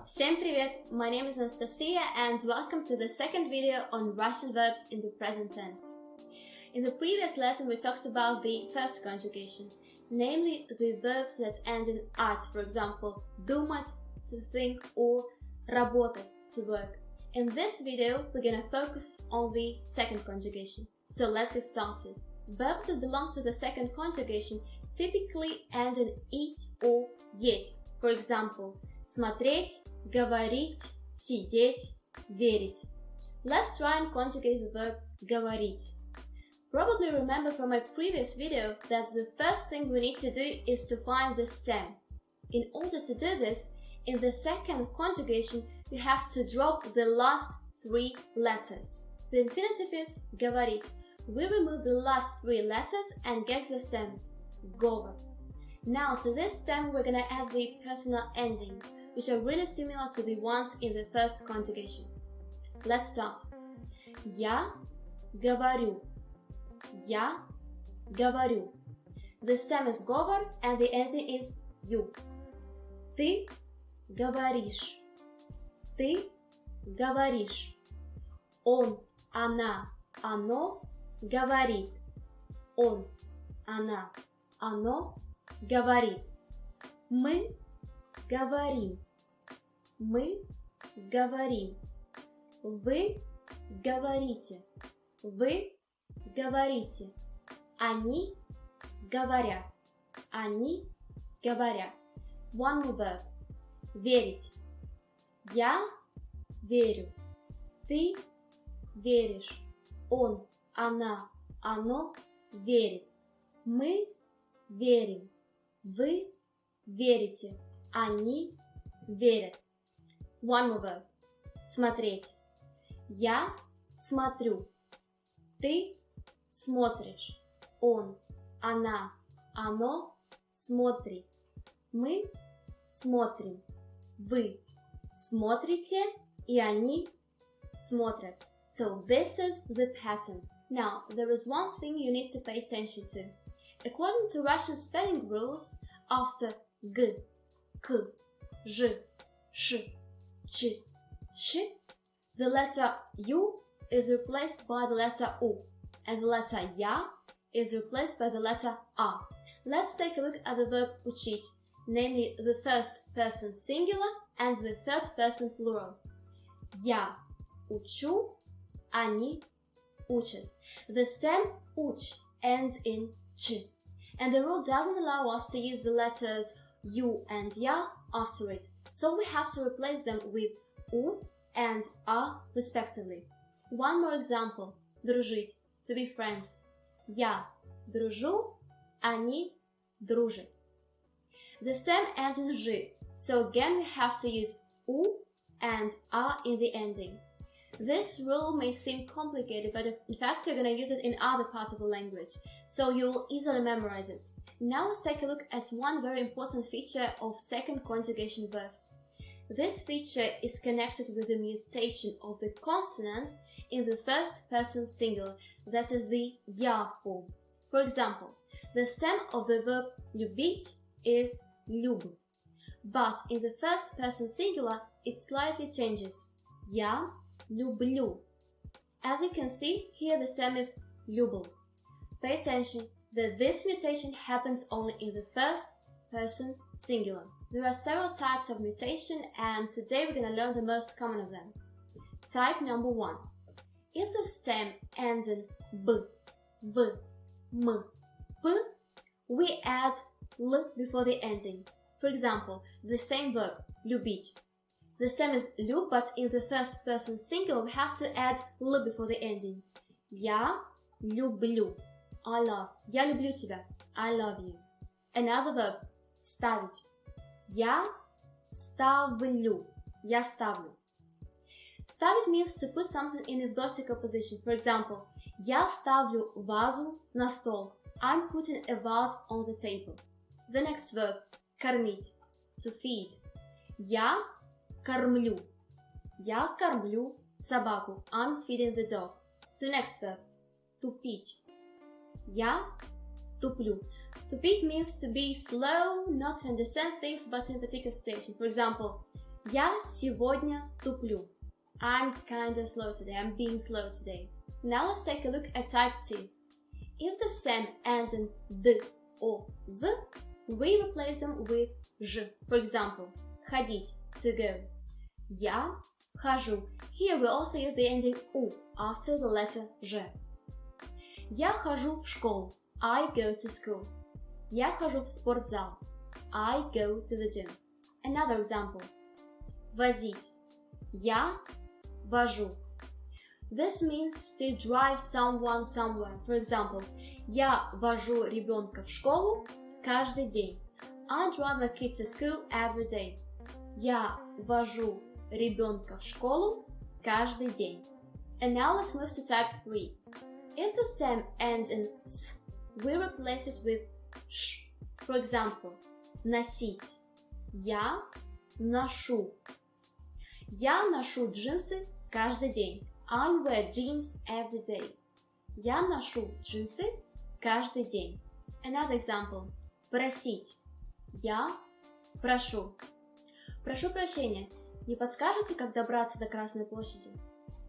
Всем привет! My name is Anastasia and welcome to the second video on Russian verbs in the present tense. In the previous lesson we talked about the first conjugation, namely the verbs that end in at, for example, думать, to think, or работать, to work. In this video we're gonna focus on the second conjugation. So let's get started. Verbs that belong to the second conjugation typically end in it or yet. For example, смотреть, говорить, сидеть, верить. Let's try and conjugate the verb говорить. Probably remember from my previous video that the first thing we need to do is to find the stem. In order to do this, in the second conjugation, you have to drop the last three letters. The infinitive is говорить. We remove the last three letters and get the stem, говор. Now to this stem we're gonna add the personal endings, which are really similar to the ones in the first conjugation. Let's start. Я говорю. Я говорю. The stem is говор and the ending is you. Ты говоришь. Ты говоришь. Он, она, оно говорит. Он, она, оно говорит. Мы говорим. Мы говорим. Вы говорите. Вы говорите. Они говорят. Они говорят. One more verb. Верить. Я верю. Ты веришь. Он, она, оно верит. Мы верим. Вы верите. Они верят. One more verb. Смотреть. Я смотрю. Ты смотришь. Он, она, оно смотрит. Мы смотрим. Вы смотрите. И они смотрят. So this is the pattern. Now, there is one thing you need to pay attention to. According to Russian spelling rules, after g, k, zh, sh, ch, sh, the letter u is replaced by the letter u, and the letter ya is replaced by the letter a. Let's take a look at the verb учить, namely the first person singular and the third person plural. Я учу, они учат. The stem уч ends in ch, and the rule doesn't allow us to use the letters u and ya after it, so we have to replace them with u and a respectively. One more example. Дружить, to be friends. Я дружу, они дружат. The stem ends in zh, so again we have to use u and a in the ending. This rule may seem complicated, but in fact you're going to use it in other parts of the language, so you'll easily memorize it. Now let's take a look at one very important feature of second conjugation verbs. This feature is connected with the mutation of the consonant in the first person singular, that is the ya form. For example, the stem of the verb любить is люб, but in the first person singular it slightly changes. Я люблю. As you can see, here the stem is любил. Pay attention that this mutation happens only in the first person singular. There are several types of mutation, and today we're going to learn the most common of them. Type number 1. If the stem ends in b, v, m, p, we add l before the ending. For example, the same verb, любить. The stem is люб, but in the first person singular we have to add l before the ending. Я люблю. I love. Я люблю тебя. I love you. Another verb, ставить. Я ставлю. Я ставлю. Ставить means to put something in a vertical position. For example, я ставлю вазу на стол. I'm putting a vase on the table. The next verb, кормить. To feed. Я кормлю. Я кормлю собаку. I'm feeding the dog. The next verb, тупить. Я туплю. To beat means to be slow, not to understand things, but in a particular situation. For example, Я сегодня туплю. I'm kinda slow today. I'm being slow today. Now let's take a look at type 2. If the stem ends in d or z, we replace them with ж. For example, ходить, to go. Я хожу. Here we also use the ending у after the letter ж. Я хожу в школу. I go to school. Я хожу в спортзал. I go to the gym. Another example. Возить. Я вожу. This means to drive someone somewhere. For example, я вожу ребенка в школу каждый день. I drive my kid to school every day. Я вожу ребенка в школу каждый день. And now let's move to type 3. If the stem ends in s, we replace it with sh. For example, носить. Я ношу. Я ношу джинсы каждый день. I wear jeans every day. Я ношу джинсы каждый день. Another example. Просить. Я прошу. Прошу прощения, не подскажете, как добраться до Красной площади?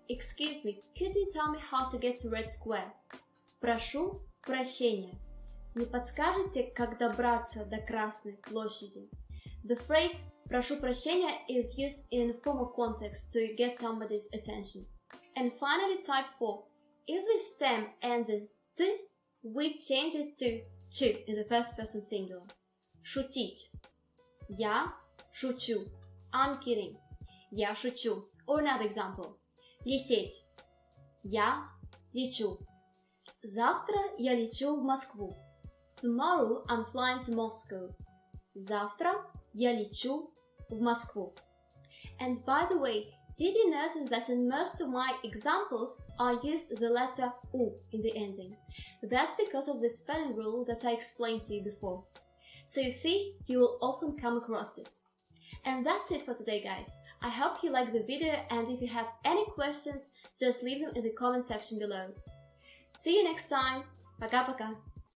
Excuse me, could you tell me how to get to Red Square? Прошу прощения, не подскажете, как добраться до Красной площади? The phrase прошу прощения is used in formal context to get somebody's attention. And finally, type 4. If the stem ends in t, we change it to ch in the first person singular. Шутить. Я шучу. I'm kidding. Я шучу. Or another example. Лететь. Я лечу. Завтра я лечу в Москву. Tomorrow I'm flying to Moscow. Завтра я лечу в Москву. And by the way, did you notice that in most of my examples I used the letter U in the ending? That's because of the spelling rule that I explained to you before. So you see, you will often come across it. And that's it for today, guys. I hope you liked the video, and if you have any questions, just leave them in the comment section below. See you next time. Пока-пока.